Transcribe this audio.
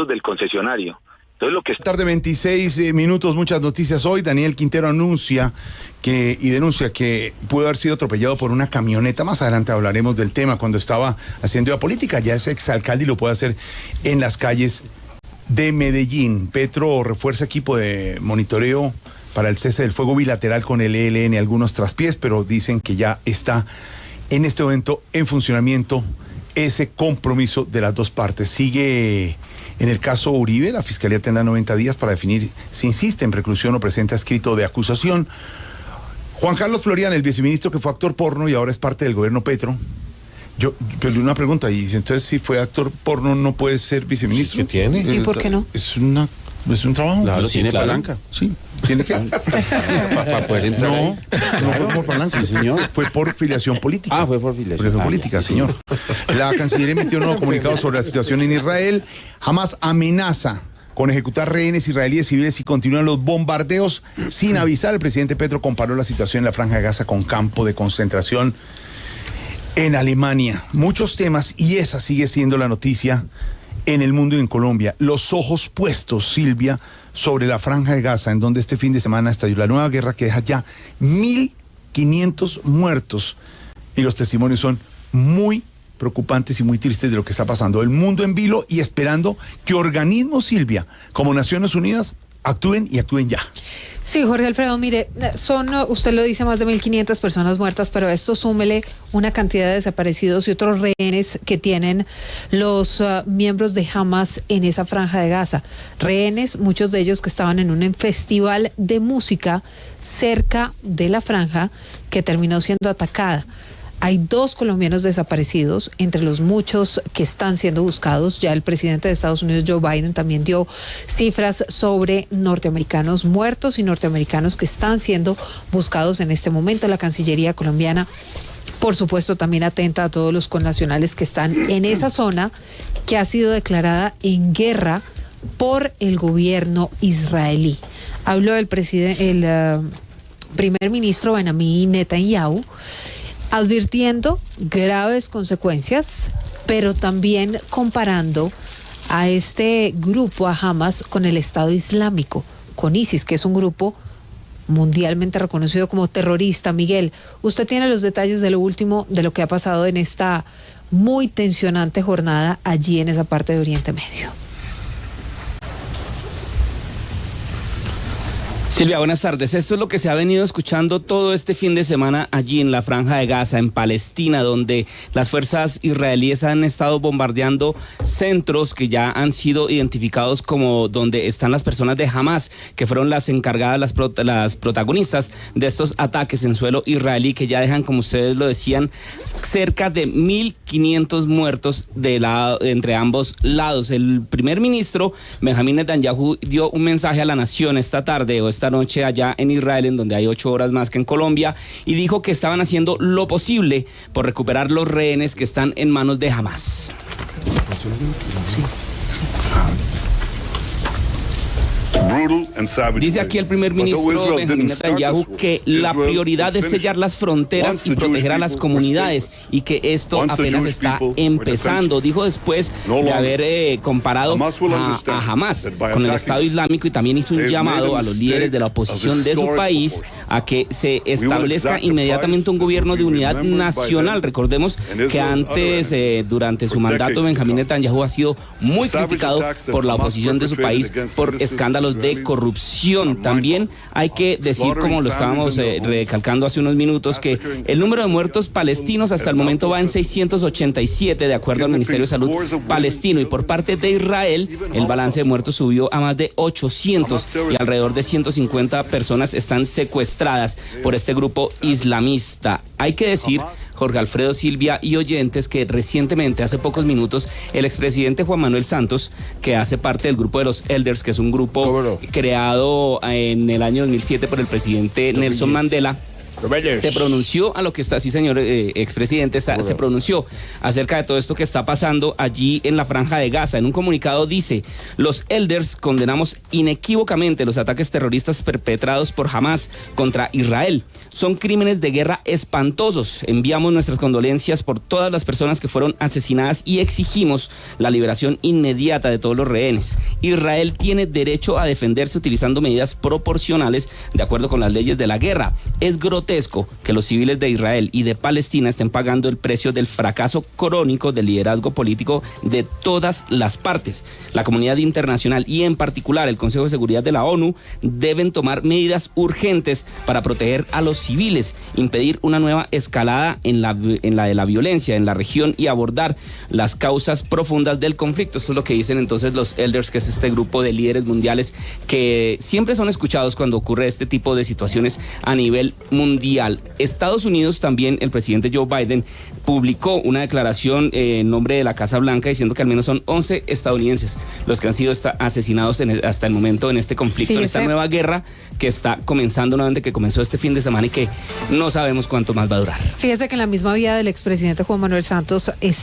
del concesionario. Entonces, lo que Tarde 26 minutos, muchas noticias hoy. Daniel Quintero denuncia que pudo haber sido atropellado por una camioneta. Más adelante hablaremos del tema cuando estaba haciendo la política. Ya es exalcalde y lo puede hacer en las calles de Medellín. Petro refuerza equipo de monitoreo para el cese del fuego bilateral con el ELN, algunos traspiés, pero dicen que ya está en este momento en funcionamiento ese compromiso de las dos partes. Sigue en el caso Uribe, la Fiscalía tendrá 90 días para definir si insiste en reclusión o presenta escrito de acusación. Juan Carlos Florian, el viceministro que fue actor porno y ahora es parte del gobierno Petro. Pero una pregunta, y entonces si fue actor porno no puede ser viceministro. ¿Qué tiene? ¿Y por qué no? Es un trabajo. Claro, tiene palanca. Sí, tiene que. Para poder entrar No fue por palanca. Sí, señor. Fue por filiación política. Ah, fue por filiación. Política, señor. La Cancillería emitió un nuevo comunicado sobre la situación en Israel. Hamas amenaza con ejecutar rehenes israelíes civiles y continúan los bombardeos sin avisar. El presidente Petro comparó la situación en la Franja de Gaza con campo de concentración en Alemania. Muchos temas y esa sigue siendo la noticia en el mundo y en Colombia. Los ojos puestos, Silvia, sobre la Franja de Gaza, en donde este fin de semana estalló la nueva guerra que deja ya 1.500 muertos. Y los testimonios son muy preocupantes y muy tristes de lo que está pasando. El mundo en vilo y esperando que organismos, Silvia, como Naciones Unidas, actúen y actúen ya. Sí, Jorge Alfredo, mire, usted lo dice, más de 1.500 personas muertas, pero a esto súmele una cantidad de desaparecidos y otros rehenes que tienen los miembros de Hamas en esa Franja de Gaza. Rehenes, muchos de ellos que estaban en un festival de música cerca de la franja que terminó siendo atacada. Hay 2 colombianos desaparecidos, entre los muchos que están siendo buscados. Ya el presidente de Estados Unidos, Joe Biden, también dio cifras sobre norteamericanos muertos y norteamericanos que están siendo buscados en este momento. La Cancillería colombiana, por supuesto, también atenta a todos los connacionales que están en esa zona que ha sido declarada en guerra por el gobierno israelí. Habló el primer ministro Benjamin Netanyahu, advirtiendo graves consecuencias, pero también comparando a este grupo, a Hamas, con el Estado Islámico, con ISIS, que es un grupo mundialmente reconocido como terrorista. Miguel, usted tiene los detalles de lo último, de lo que ha pasado en esta muy tensionante jornada allí en esa parte de Oriente Medio. Silvia, buenas tardes. Esto es lo que se ha venido escuchando todo este fin de semana allí en la Franja de Gaza, en Palestina, donde las fuerzas israelíes han estado bombardeando centros que ya han sido identificados como donde están las personas de Hamas, que fueron las encargadas, las protagonistas de estos ataques en suelo israelí, que ya dejan, como ustedes lo decían, cerca de 1.500 muertos entre ambos lados. El primer ministro, Benjamin Netanyahu, dio un mensaje a la nación esta tarde o esta noche allá en Israel, en donde hay 8 horas más que en Colombia, y dijo que estaban haciendo lo posible por recuperar los rehenes que están en manos de Hamas. Dice aquí el primer ministro Benjamin Netanyahu que la prioridad es sellar las fronteras y proteger a las comunidades y que esto apenas está empezando. Dijo después de haber comparado a Hamas con el Estado Islámico y también hizo un llamado a los líderes de la oposición de su país a que se establezca inmediatamente un gobierno de unidad nacional. Recordemos que antes, durante su mandato, Benjamin Netanyahu ha sido muy criticado por la oposición de su país por escándalos de corrupción. También hay que decir, como lo estábamos recalcando hace unos minutos, que el número de muertos palestinos hasta el momento va en 687, de acuerdo al Ministerio de Salud palestino, y por parte de Israel el balance de muertos subió a más de 800 y alrededor de 150 personas están secuestradas por este grupo islamista. Hay que decir, Jorge Alfredo, Silvia y oyentes, que recientemente, hace pocos minutos, el expresidente Juan Manuel Santos, que hace parte del grupo de los Elders, que es un grupo creado en el año 2007 por el presidente Nelson Mandela, se pronunció a lo que está, sí señor expresidente, se pronunció acerca de todo esto que está pasando allí en la Franja de Gaza. En un comunicado dice: los elders condenamos inequívocamente los ataques terroristas perpetrados por Hamas contra Israel. Son crímenes de guerra espantosos. Enviamos nuestras condolencias por todas las personas que fueron asesinadas y exigimos la liberación inmediata de todos los rehenes. Israel tiene derecho a defenderse utilizando medidas proporcionales de acuerdo con las leyes de la guerra. Es grotesco que los civiles de Israel y de Palestina estén pagando el precio del fracaso crónico del liderazgo político de todas las partes. La comunidad internacional y en particular el Consejo de Seguridad de la ONU deben tomar medidas urgentes para proteger a los civiles, impedir una nueva escalada en la de la violencia en la región y abordar las causas profundas del conflicto. Esto es lo que dicen entonces los elders, que es este grupo de líderes mundiales que siempre son escuchados cuando ocurre este tipo de situaciones a nivel mundial. Estados Unidos también, el presidente Joe Biden publicó una declaración en nombre de la Casa Blanca diciendo que al menos son 11 estadounidenses los que han sido asesinados hasta el momento en este conflicto, en esta nueva guerra que está comenzando nuevamente, que comenzó este fin de semana y que no sabemos cuánto más va a durar. Fíjese que en la misma vía del expresidente Juan Manuel Santos está